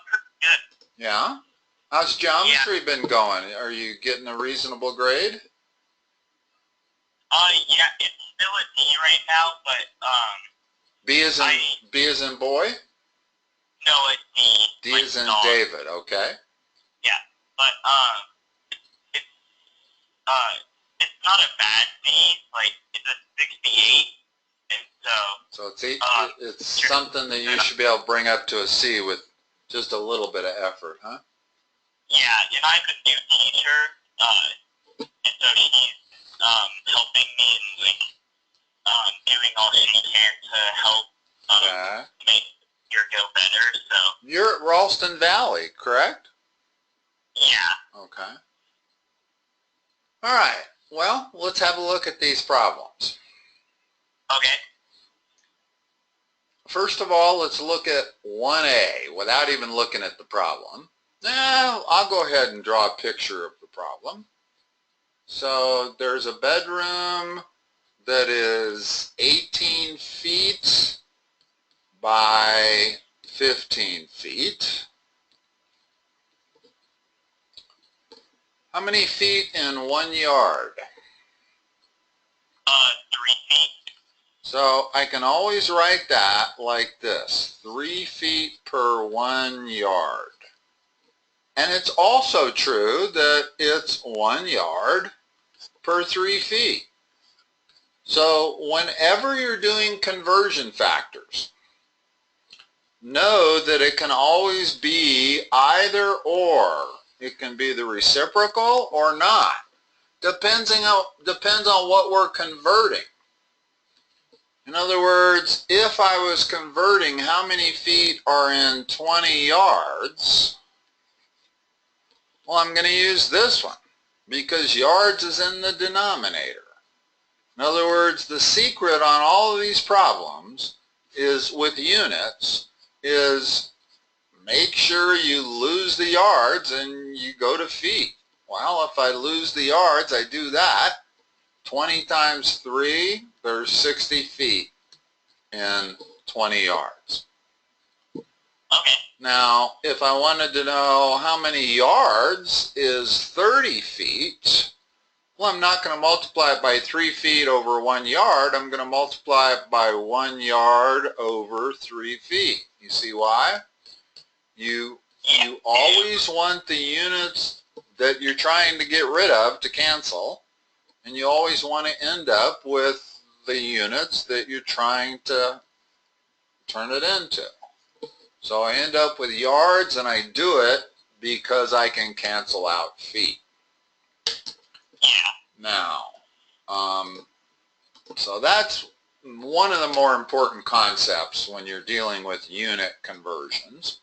Pretty good. Yeah? How's geometry been going? Are you getting a reasonable grade? Yeah, it's still a D right now, but, B as in boy? No, a D. D like as in dog. David, okay. Yeah, but, it's not a bad D, like, it's a 68, and So it's something that you should be able to bring up to a C with just a little bit of effort, huh? Yeah, and I could do teacher, and so she's, helping me and, like, doing all she can to help, make your go better, so. You're at Ralston Valley, correct? Yeah. Okay. All right. Well, let's have a look at these problems. Okay. First of all, let's look at 1A without even looking at the problem. Now, I'll go ahead and draw a picture of the problem. So there's a bedroom that is 18 feet by 15 feet. How many feet in 1 yard? 3 feet. So I can always write that like this, 3 feet per 1 yard. And it's also true that it's 1 yard per 3 feet. So whenever you're doing conversion factors, know that it can always be either or. It can be the reciprocal or not. Depends on what we're converting. In other words, if I was converting how many feet are in 20 yards, well, I'm going to use this one because yards is in the denominator. In other words, the secret on all of these problems is with units is make sure you lose the yards and you go to feet. Well, if I lose the yards, I do that. 20 times 3, there's 60 feet in 20 yards. Okay. Now, if I wanted to know how many yards is 30 feet, well, I'm not going to multiply it by 3 feet over 1 yard. I'm going to multiply it by 1 yard over 3 feet. You see why? You always want the units that you're trying to get rid of to cancel, and you always want to end up with the units that you're trying to turn it into. So I end up with yards, and I do it because I can cancel out feet. Now, so that's one of the more important concepts when you're dealing with unit conversions.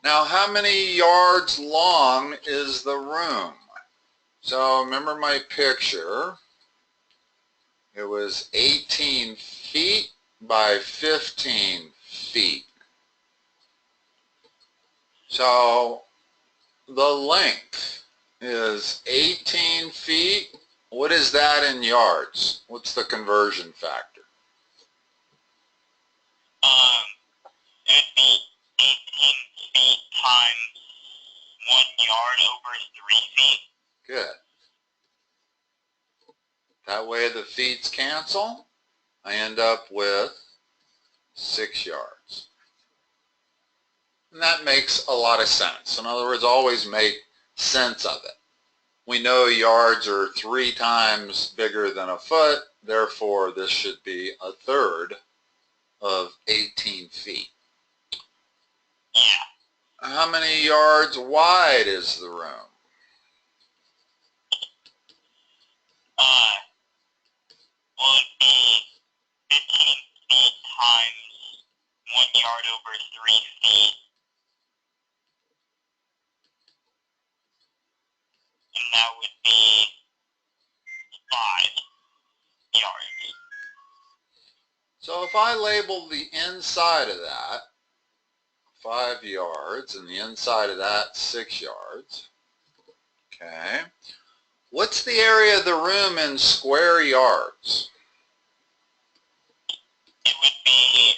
Now, how many yards long is the room? So remember my picture. It was 18 feet by 15 feet. So the length is 18 feet. What is that in yards? What's the conversion factor? It'd be 18 feet times 1 yard over 3 feet. Good. That way the feet cancel. I end up with 6 yards. And that makes a lot of sense. In other words, always make sense of it. We know yards are 3 times bigger than a foot, therefore this should be a third of 18 feet. Yeah. How many yards wide is the room? Well, it'd be 15 feet times 1 yard over 3 feet. And that would be 5 yards. So if I label the inside of that 5 yards and the inside of that 6 yards, okay, what's the area of the room in square yards? It would be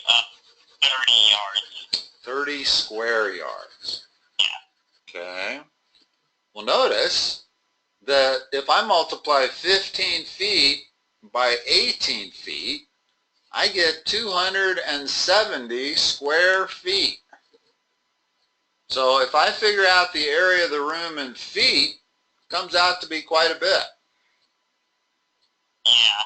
30 yards. 30 square yards. Okay. Well, notice that if I multiply 15 feet by 18 feet, I get 270 square feet. So if I figure out the area of the room in feet, it comes out to be quite a bit. Yeah.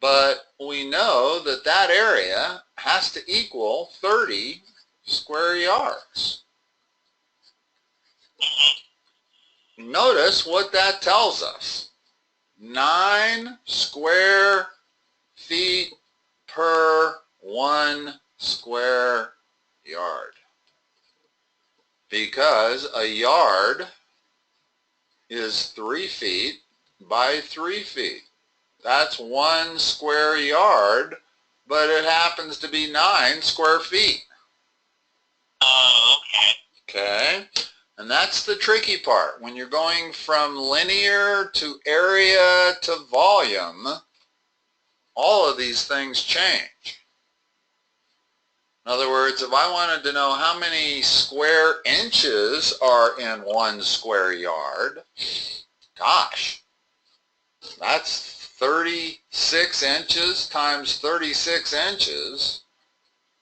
But we know that that area has to equal 30 square yards. Notice what that tells us. 9 square feet per 1 square yard. Because a yard is 3 feet by 3 feet. That's 1 square yard, but it happens to be 9 square feet. Oh, okay. Okay? And that's the tricky part. When you're going from linear to area to volume, all of these things change. In other words, if I wanted to know how many square inches are in 1 square yard, gosh, that's 36 inches times 36 inches.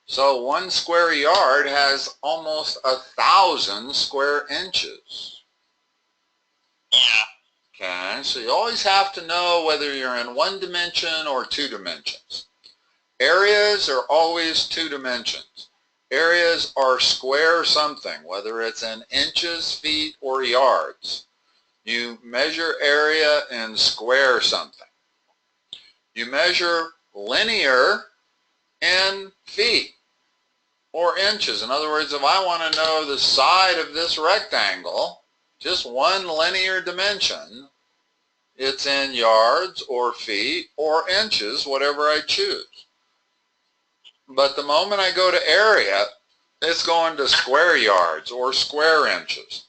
So 1 square yard has almost 1,000 square inches. Yeah. Okay, so you always have to know whether you're in 1 dimension or 2 dimensions. Areas are always 2 dimensions. Areas are square something, whether it's in inches, feet, or yards. You measure area in square something. You measure linear in feet or inches. In other words, if I want to know the side of this rectangle, just 1 linear dimension, it's in yards or feet or inches, whatever I choose. But the moment I go to area, it's going to square yards or square inches.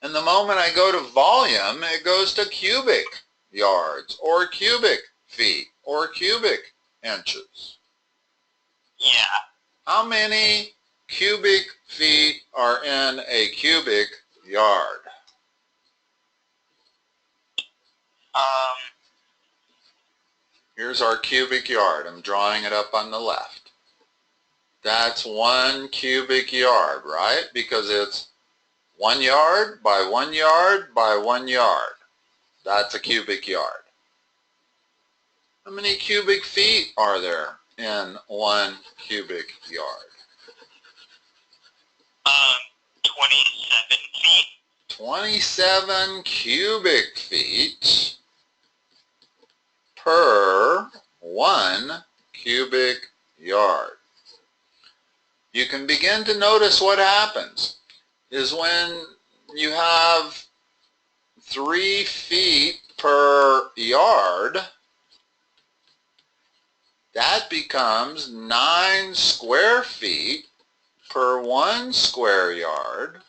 And the moment I go to volume, it goes to cubic yards or cubic feet or cubic inches. Yeah. How many cubic feet are in a cubic yard? Here's our cubic yard. I'm drawing it up on the left. That's 1 cubic yard, right? Because it's 1 yard by 1 yard by 1 yard. That's a cubic yard. How many cubic feet are there in 1 cubic yard? 27 feet. 27 cubic feet per 1 cubic yard. You can begin to notice what happens is when you have 3 feet per yard, that becomes 9 square feet per 1 square yard,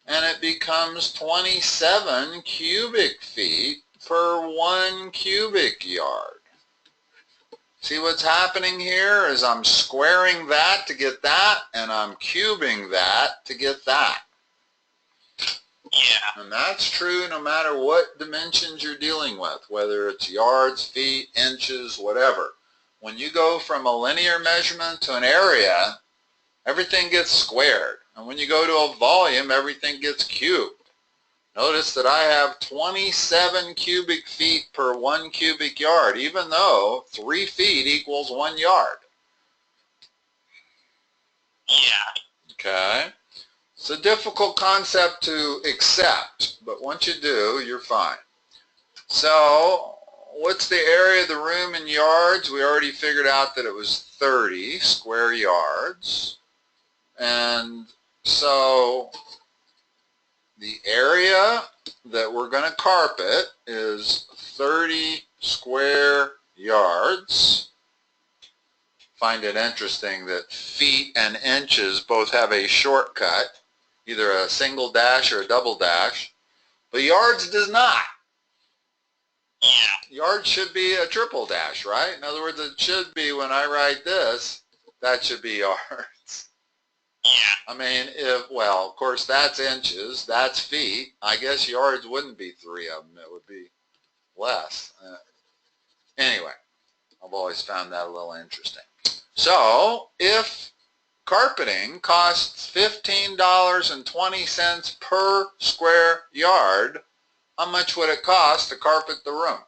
and it becomes 27 cubic feet per 1 cubic yard. See what's happening here is I'm squaring that to get that, and I'm cubing that to get that. Yeah. And that's true no matter what dimensions you're dealing with, whether it's yards, feet, inches, whatever. When you go from a linear measurement to an area, everything gets squared. And when you go to a volume, everything gets cubed. Notice that I have 27 cubic feet per 1 cubic yard, even though 3 feet equals 1 yard. Yeah. Okay? It's a difficult concept to accept, but once you do, you're fine. So, what's the area of the room in yards? We already figured out that it was 30 square yards. And so, the area that we're going to carpet is 30 square yards. Find it interesting that feet and inches both have a shortcut, either a single dash or a double dash, but yards does not. Yeah. Yards should be a triple dash, right? In other words, it should be when I write this, that should be yards. I mean, well, of course, that's inches, that's feet. I guess yards wouldn't be 3 of them. It would be less. Anyway, I've always found that a little interesting. So, if carpeting costs $15.20 per square yard, how much would it cost to carpet the room?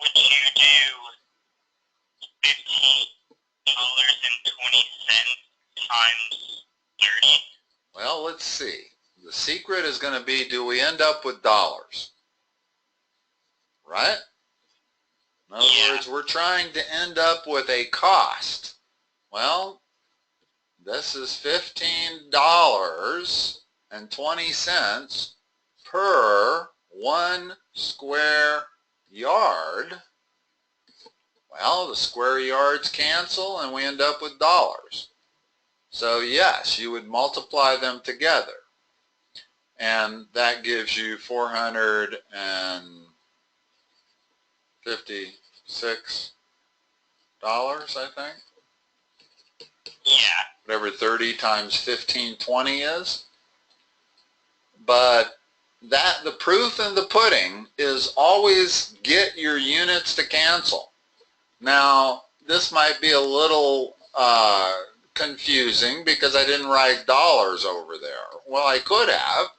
Would you do $15.20 times 30? Well, let's see. The secret is going to be, do we end up with dollars? Right? In other words, we're trying to end up with a cost. Well, this is $15.20 per 1 square yard. Well, the square yards cancel and we end up with dollars. So yes, you would multiply them together. And that gives you $456, I think. Yeah. Whatever 30 times 1520 is. But the proof in the pudding is always get your units to cancel. Now, this might be a little confusing because I didn't write dollars over there. Well, I could have.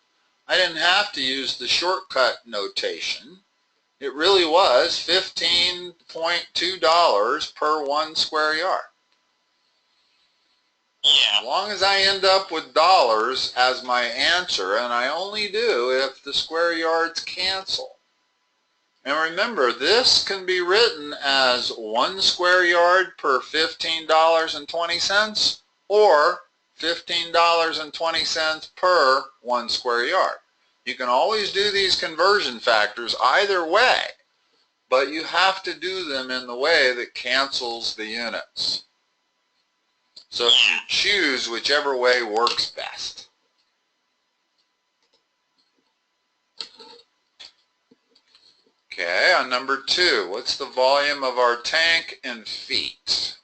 I didn't have to use the shortcut notation. It really was $15.2 per 1 square yard. Yeah. As long as I end up with dollars as my answer, and I only do if the square yards cancel. And remember, this can be written as 1 square yard per $15.20 or $15.20 per 1 square yard. You can always do these conversion factors either way, but you have to do them in the way that cancels the units. So you choose whichever way works best. Okay, on number 2, what's the volume of our tank in feet?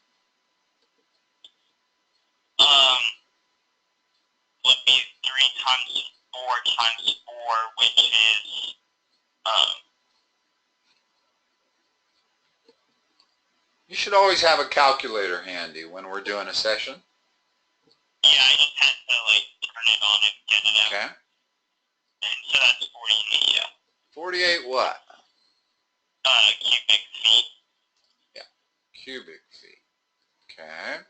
Would be 3 times 4 times 4, which is, You should always have a calculator handy when we're doing a session. Yeah, I just had to, turn it on and get it out. Okay. And so that's 48, yeah. 48 what? Cubic feet. Yeah, cubic feet. Okay.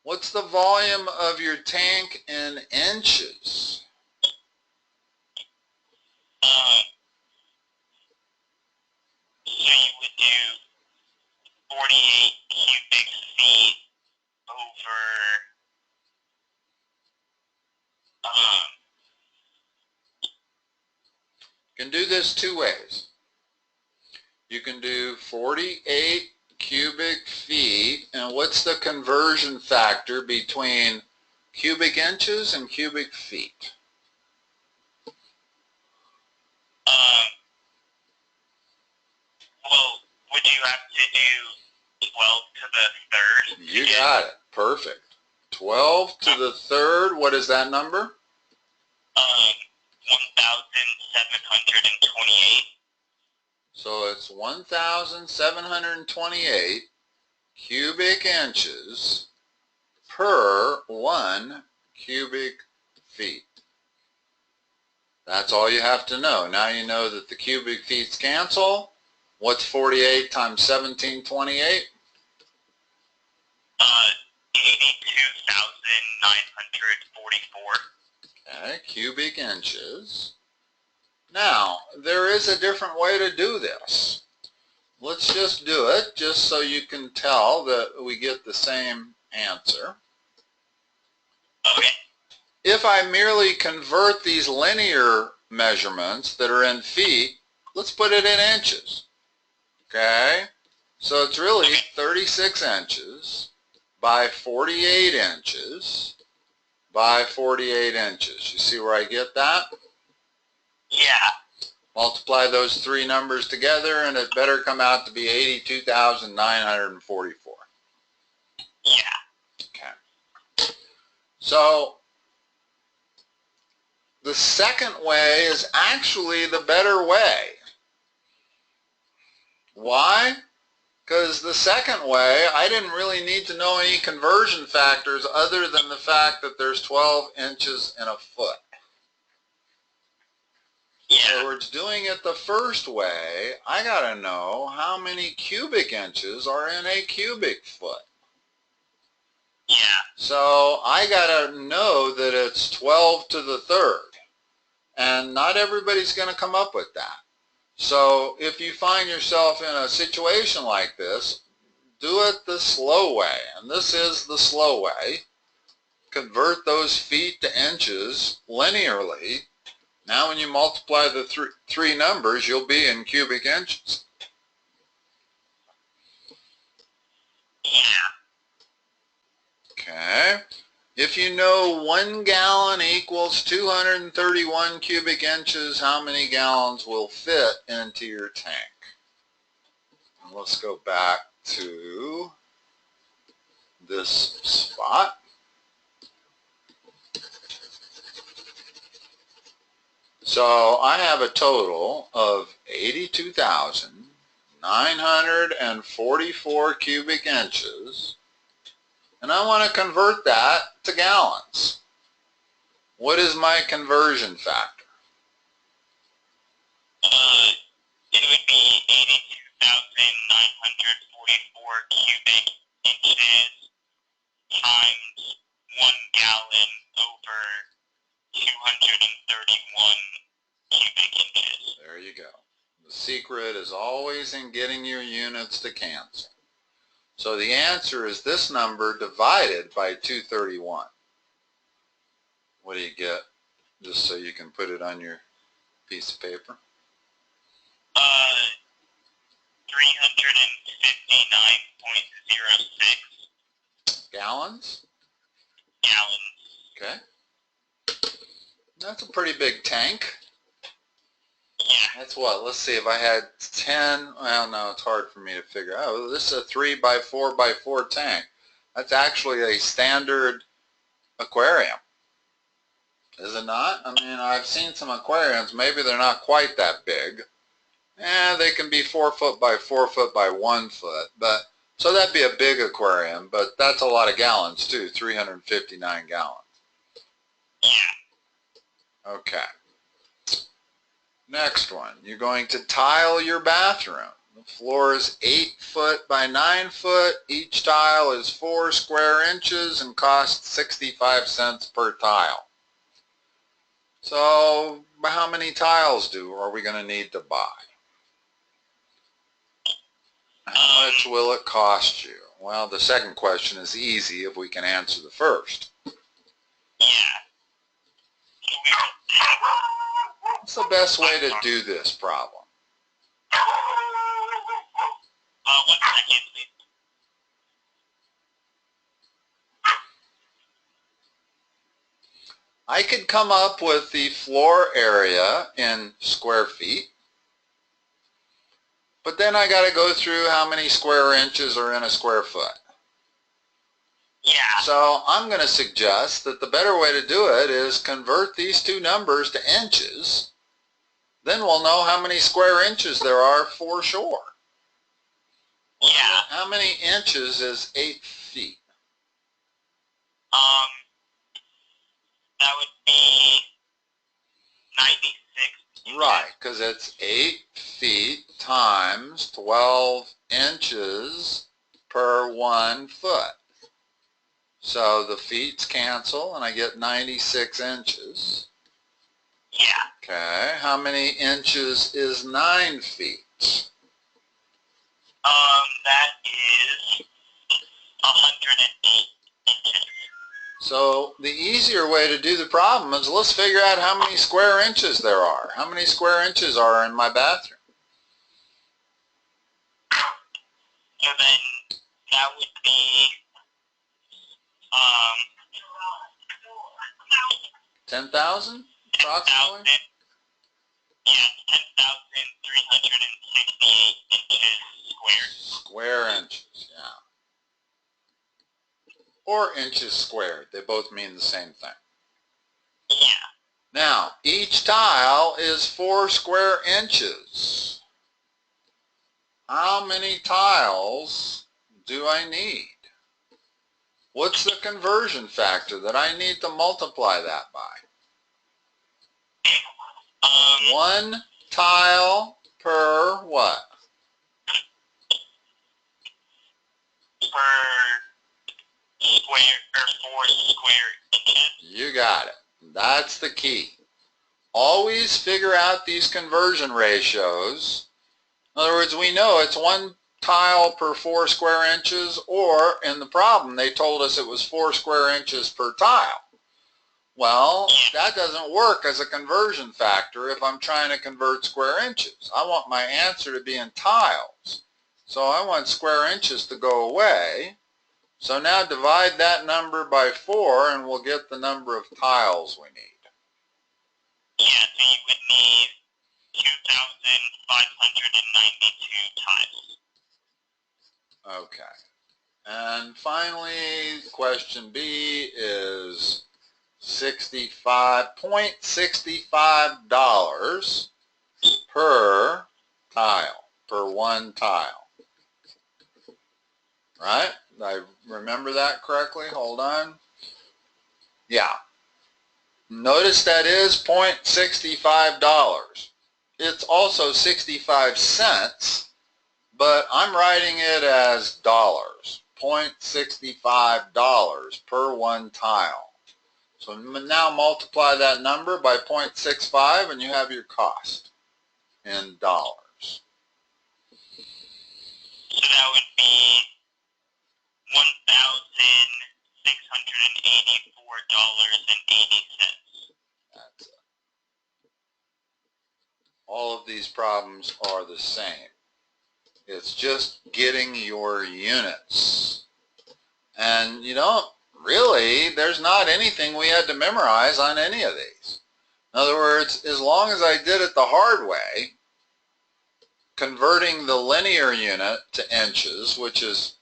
What's the volume of your tank in inches? So you would do 48 cubic feet over, You can do this 2 ways. You can do 48 cubic feet, and what's the conversion factor between cubic inches and cubic feet? well, would you have to do 12 to the third? You got it. Perfect. 12 to the third, what is that number? 1,728. So it's 1,728 cubic inches per 1 cubic feet. That's all you have to know. Now you know that the cubic feet cancel. What's 48 times 1728? 82,944. Okay, cubic inches. Now, there is a different way to do this. Let's just do it, just so you can tell that we get the same answer. Okay. If I merely convert these linear measurements that are in feet, let's put it in inches. Okay? So it's really 36 inches by 48 inches by 48 inches. You see where I get that? Yeah. Multiply those 3 numbers together and it better come out to be 82,944. Yeah. Okay. So the second way is actually the better way. Why? Because the second way, I didn't really need to know any conversion factors other than the fact that there's 12 inches in a foot. Yeah. In other words, doing it the first way, I got to know how many cubic inches are in a cubic foot. Yeah. So I got to know that it's 12 to the third. And not everybody's going to come up with that. So if you find yourself in a situation like this, do it the slow way. And this is the slow way. Convert those feet to inches linearly. Now when you multiply the three numbers, you'll be in cubic inches. Yeah. Okay. If you know 1 gallon equals 231 cubic inches, how many gallons will fit into your tank? And let's go back to this spot. So I have a total of 82,944 cubic inches, and I want to convert that to gallons. What is my conversion factor? It would be 82,944 cubic inches times 1 gallon over 231 cubic inches. There you go. The secret is always in getting your units to cancel. So the answer is this number divided by 231. What do you get? Just so you can put it on your piece of paper. 359.06 Gallons? gallons. Okay. That's a pretty big tank. Yeah. That's what? Let's see, if I had 10, well, no, it's hard for me to figure out. Oh, this is a 3 by 4 by 4 tank. That's actually a standard aquarium. Is it not? I mean, I've seen some aquariums, maybe they're not quite that big. They can be 4 foot by 4 foot by 1 foot, but so that'd be a big aquarium, but that's a lot of gallons too, 359 gallons. Yeah. Okay. Next one, you're going to tile your bathroom. The floor is 8 foot by 9 foot. Each tile is 4 square inches and costs 65 cents per tile. So how many tiles are we going to need to buy? How much will it cost you? Well, the second question is easy if we can answer the first. Yeah. What's the best way to do this problem? 1 second, please. I could come up with the floor area in square feet, but then I got to go through how many square inches are in a square foot. Yeah. So I'm going to suggest that the better way to do it is convert these two numbers to inches. Then we'll know how many square inches there are for sure. Yeah. How many inches is 8 feet? That would be 96. Right, because it's 8 feet times 12 inches per 1 foot. So the feets cancel and I get 96 inches. Yeah. Okay, how many inches is 9 feet? That is 108 inches. So the easier way to do the problem is let's figure out how many square inches there are. How many square inches are in my bathroom? So then that would be 10,000 approximately? 10,000. Yeah, 10,368 inches squared. Square inches, yeah. or inches squared. They both mean the same thing. Yeah. Now, each tile is 4 square inches. How many tiles do I need? What's the conversion factor that I need to multiply that by? 1 tile per what? Per square, or 4 square inches. You got it. That's the key. Always figure out these conversion ratios. In other words, we know it's 1 tile per 4 square inches, or in the problem they told us it was 4 square inches per tile. Well, that doesn't work as a conversion factor if I'm trying to convert square inches. I want my answer to be in tiles. So I want square inches to go away. So now divide that number by 4 and we'll get the number of tiles we need. Yeah, so you would need 2,592 tiles. Okay. And finally, question B is $65.65 per tile, per 1 tile. Right? Did I remember that correctly? Hold on. Yeah. Notice that is $0.65. It's also 65 cents, but I'm writing it as dollars. $0.65 per 1 tile. So now multiply that number by 0.65 and you have your cost in dollars. So that would be $1,684.80. That's it. All of these problems are the same. It's just getting your units. And you don't really, there's not anything we had to memorize on any of these. In other words, as long as I did it the hard way, converting the linear unit to inches, which is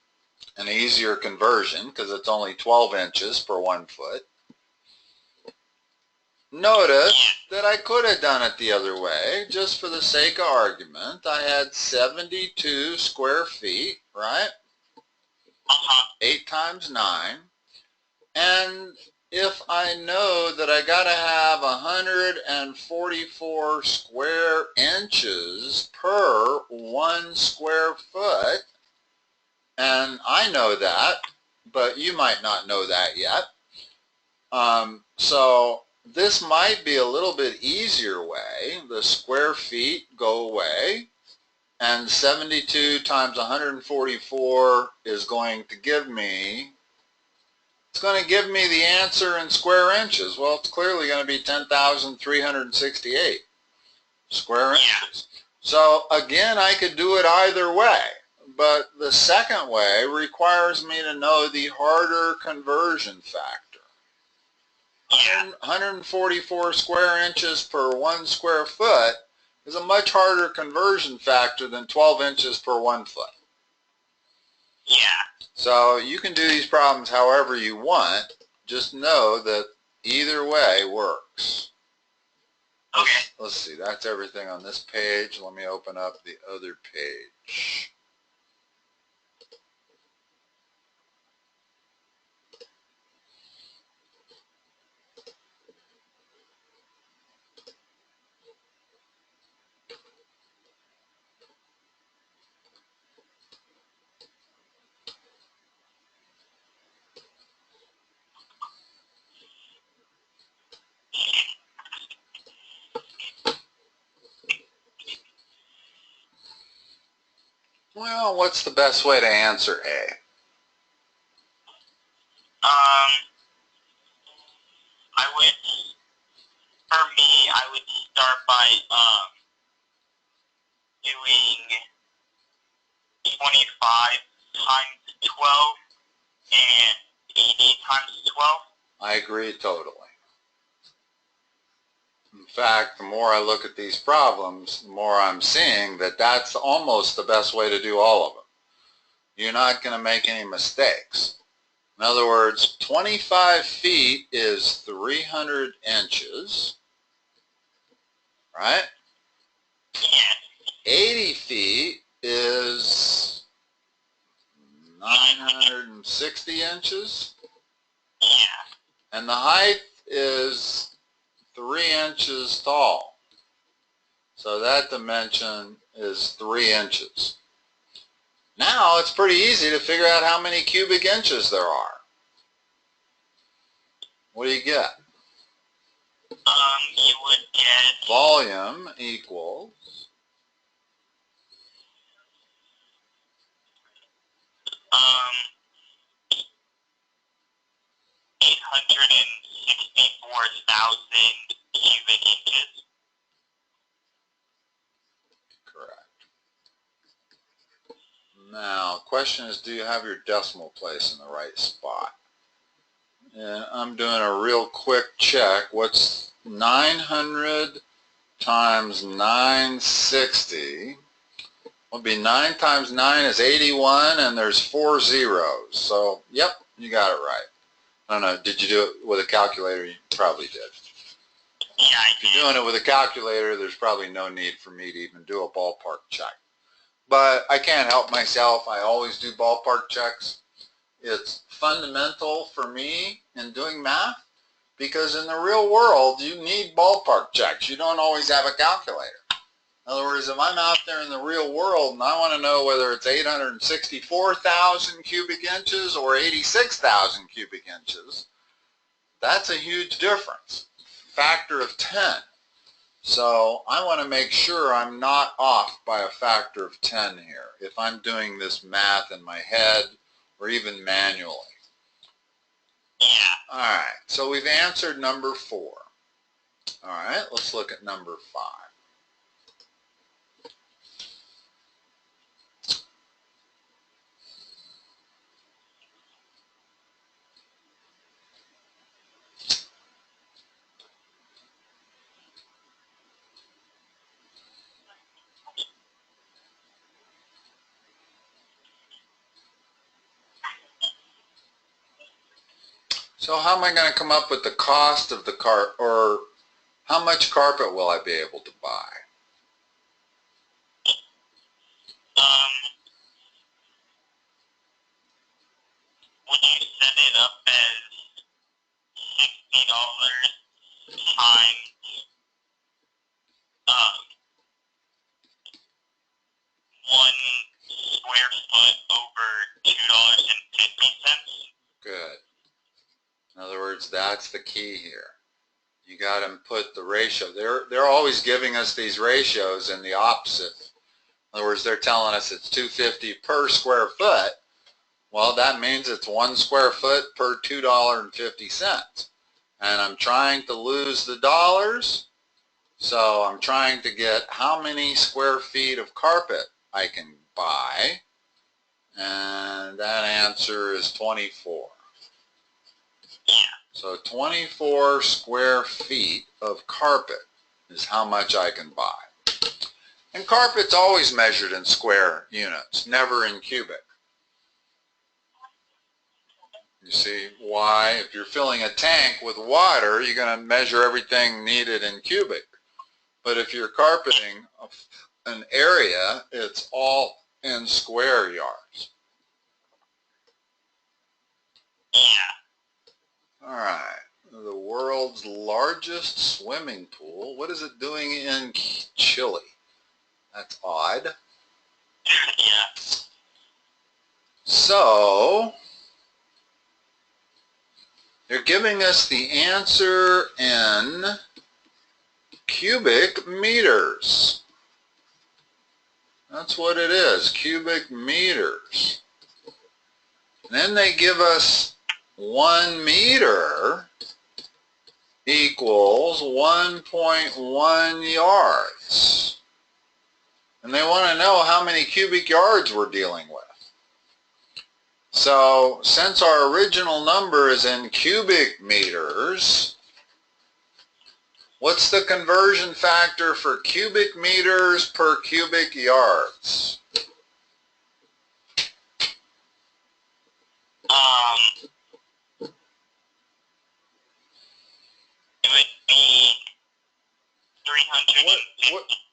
an easier conversion because it's only 12 inches per 1 foot. Notice that I could have done it the other way, just for the sake of argument. I had 72 square feet, right? 8 times 9. And if I know that I got to have 144 square inches per 1 square foot, and I know that, but you might not know that yet. So this might be a little bit easier way. The square feet go away, and 72 times 144 is going to give me, it's going to give me the answer in square inches. Well, it's clearly going to be 10,368 square inches. So again, I could do it either way, but the second way requires me to know the harder conversion factor. 144 square inches per 1 square foot is a much harder conversion factor than 12 inches per 1 foot. Yeah. So you can do these problems however you want. Just know that either way works. Okay. Let's see, that's everything on this page. Let me open up the other page. Well, what's the best way to answer A? For me, I would start by doing 25 times 12 and 80 times 12. I agree totally. In fact, the more I look at these problems, the more I'm seeing that that's almost the best way to do all of them. You're not going to make any mistakes. In other words, 25 feet is 300 inches, right? Yes. 80 feet is 960 inches. Yeah. And the height is 3 inches tall. So that dimension is 3 inches. Now it's pretty easy to figure out how many cubic inches there are. What do you get? You would get Volume equals 864,000 cubic inches. correct. Now, question is, do you have your decimal place in the right spot? And I'm doing a real quick check. What's 900 times 960? Would be 9 times 9 is 81, and there's 4 zeros. So, yep, you got it right. I don't know, did you do it with a calculator? You probably did. Yeah, If you're doing it with a calculator, there's probably no need for me to even do a ballpark check. But I can't help myself. I always do ballpark checks. It's fundamental for me in doing math because in the real world, you need ballpark checks. You don't always have a calculator. In other words, if I'm out there in the real world and I want to know whether it's 864,000 cubic inches or 86,000 cubic inches, that's a huge difference. Factor of 10. So I want to make sure I'm not off by a factor of 10 here if I'm doing this math in my head or even manually. Yeah. All right, so we've answered number 4. All right, let's look at number 5. So how am I going to come up with the cost of the carpet, or how much carpet will I be able to buy? Would you set it up as $60 times 1 square foot over $2.50? Good. In other words, that's the key here. You got to put the ratio. They're always giving us these ratios in the opposite. In other words, they're telling us it's $2.50 per square foot. Well, that means it's 1 square foot per $2.50. And I'm trying to lose the dollars, so I'm trying to get how many square feet of carpet I can buy, and that answer is 24. So 24 square feet of carpet is how much I can buy. And carpet's always measured in square units, never in cubic. You see why? If you're filling a tank with water, you're going to measure everything needed in cubic. But if you're carpeting an area, it's all in square yards. Yeah. All right. The world's largest swimming pool. What is it doing in Chile? That's odd. Yeah. So, they're giving us the answer in cubic meters. That's what it is, cubic meters. And then they give us 1 meter equals 1.1 yards. And they want to know how many cubic yards we're dealing with. So, since our original number is in cubic meters, what's the conversion factor for cubic meters per cubic yards?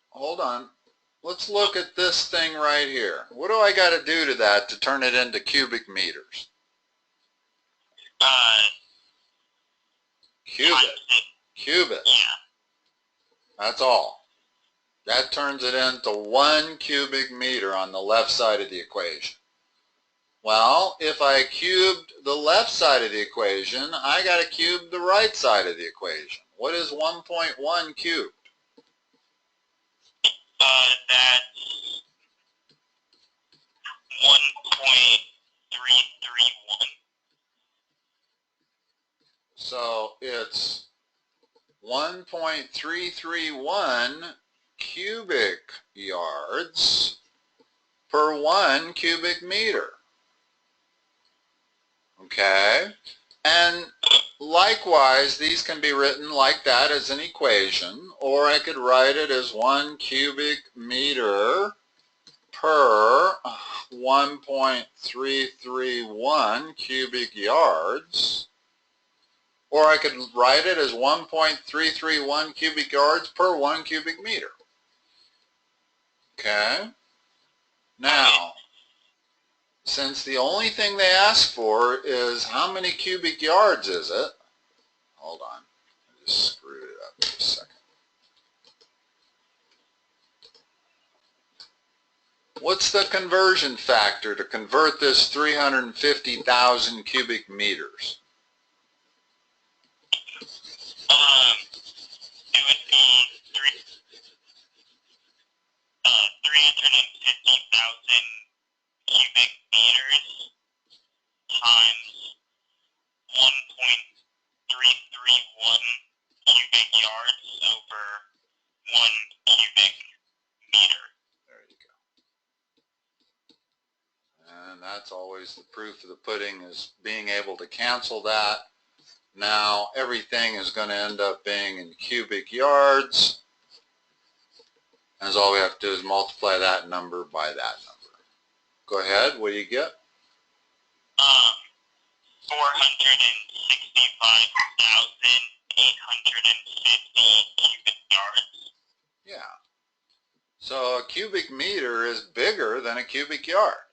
hold on. Let's look at this thing right here. What do I got to do to that to turn it into cubic meters? Cubit. Yeah. That's all. That turns it into 1 cubic meter on the left side of the equation. Well, if I cubed the left side of the equation, I got to cube the right side of the equation. What is 1.1 cubed? That's 1.331. So it's 1.331 cubic yards per 1 cubic meter. Okay? And likewise, these can be written like that as an equation, or I could write it as 1 cubic meter per 1.331 cubic yards. Or I could write it as 1.331 cubic yards per 1 cubic meter. Okay? Now, since the only thing they ask for is how many cubic yards is it? Hold on. I just screwed it up for a second. What's the conversion factor to convert this 350,000 cubic meters? It would be 350,000 cubic meters times 1.331 cubic yards over 1 cubic meter. There you go. And that's always the proof of the pudding, is being able to cancel that. Now everything is going to end up being in cubic yards. And all we have to do is multiply that number by that number. Go ahead, what do you get? 465,850 cubic yards. Yeah. So a cubic meter is bigger than a cubic yard,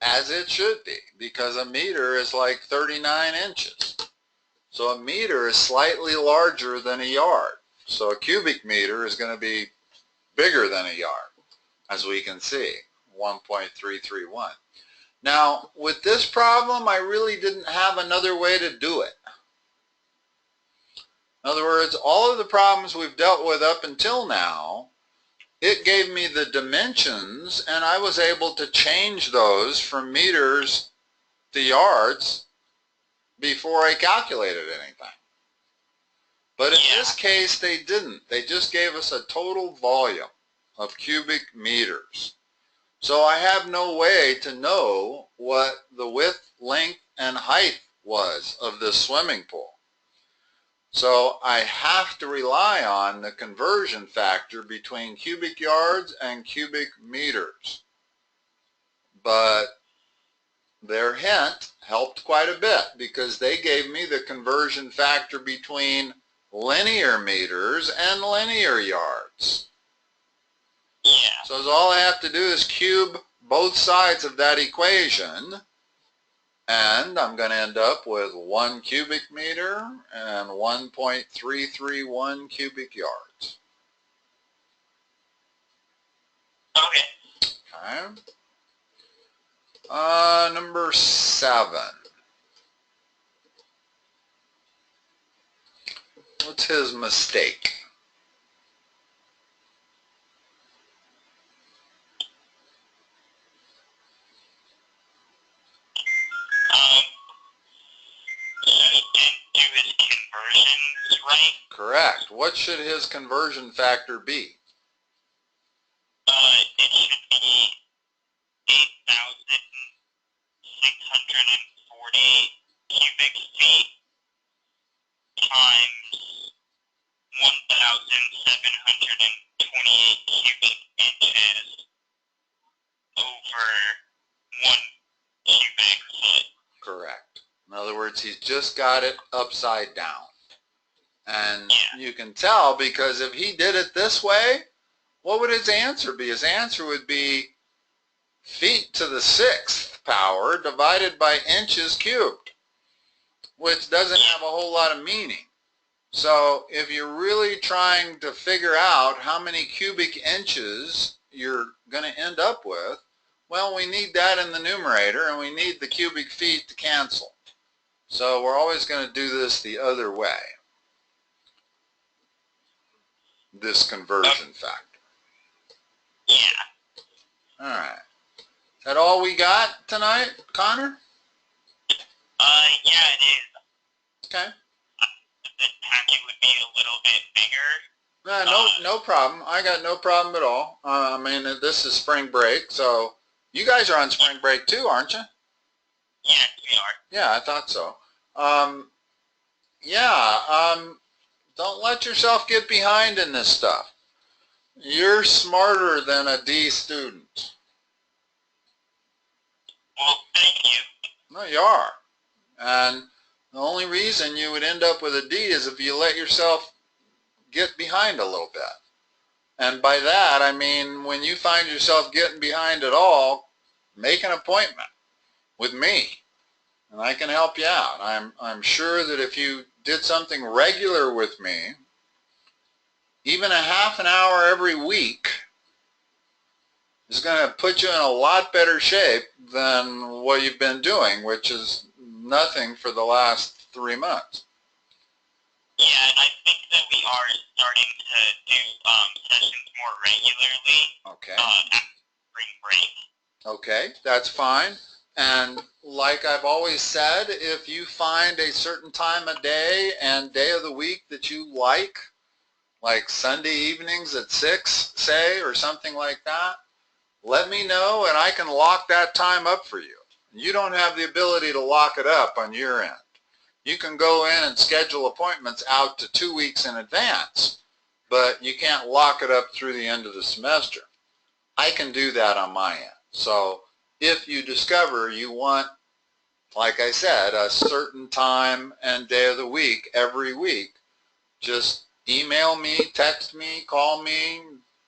as it should be, because a meter is like 39 inches. So a meter is slightly larger than a yard. So a cubic meter is going to be bigger than a yard, as we can see, 1.331. Now, with this problem, I really didn't have another way to do it. In other words, all of the problems we've dealt with up until now, it gave me the dimensions, and I was able to change those from meters to yards before I calculated anything. But in this case, they didn't. They just gave us a total volume of cubic meters. So I have no way to know what the width, length, and height was of this swimming pool. So I have to rely on the conversion factor between cubic yards and cubic meters. But their hint helped quite a bit, because they gave me the conversion factor between linear meters and linear yards. Yeah. So all I have to do is cube both sides of that equation, and I'm going to end up with 1 cubic meter and 1.331 cubic yards. Okay. Okay. Number 7. What's his mistake? He didn't do his conversions right. Correct. What should his conversion factor be? It should be 8,648 cubic feet times 1,728 cubic inches over 1 cubic foot. Correct. In other words, he's just got it upside down. And you can tell, because if he did it this way, what would his answer be? His answer would be feet to the 6th power divided by inches cubed, which doesn't have a whole lot of meaning. So if you're really trying to figure out how many cubic inches you're going to end up with, well, we need that in the numerator, and we need the cubic feet to cancel. So we're always going to do this the other way, this conversion factor. Yeah. All right. Is that all we got tonight, Connor? Yeah, it is. Okay. The packet would be a little bit bigger. No problem. I got no problem at all. I mean, this is spring break, so you guys are on spring break too, aren't you? Yes, we are. Yeah, I thought so. Don't let yourself get behind in this stuff. You're smarter than a D student. Well, thank you. No, you are. And the only reason you would end up with a D is if you let yourself get behind a little bit. And by that, I mean, when you find yourself getting behind at all, make an appointment with me, and I can help you out. I'm sure that if you did something regular with me, even a half an hour every week is going to put you in a lot better shape than what you've been doing, which is nothing for the last 3 months. Yeah, and I think that we are starting to do sessions more regularly. Okay. After spring break. Okay, that's fine. And like I've always said, if you find a certain time of day and day of the week that you like Sunday evenings at 6, say, or something like that, let me know and I can lock that time up for you. You don't have the ability to lock it up on your end. You can go in and schedule appointments out to 2 weeks in advance, but you can't lock it up through the end of the semester. I can do that on my end. So if you discover you want, like I said, a certain time and day of the week every week, just email me, text me, call me,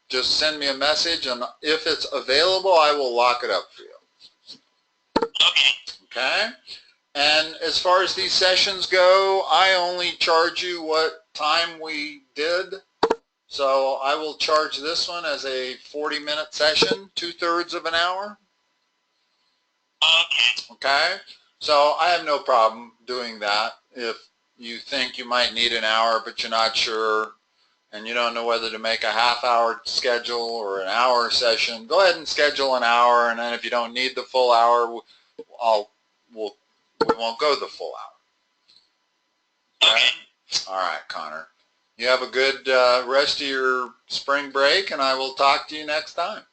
just send me a message, and if it's available, I will lock it up for you. Okay. Okay? And as far as these sessions go, I only charge you what time we did. So I will charge this one as a 40-minute session, 2/3 of an hour. Okay. Okay? So I have no problem doing that. If you think you might need an hour but you're not sure and you don't know whether to make a half-hour schedule or an hour session, go ahead and schedule an hour, and then if you don't need the full hour, we won't go the full hour. Okay? All right, Connor. You have a good rest of your spring break, and I will talk to you next time.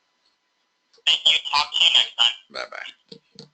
Thank you. Talk to you next time. Bye-bye.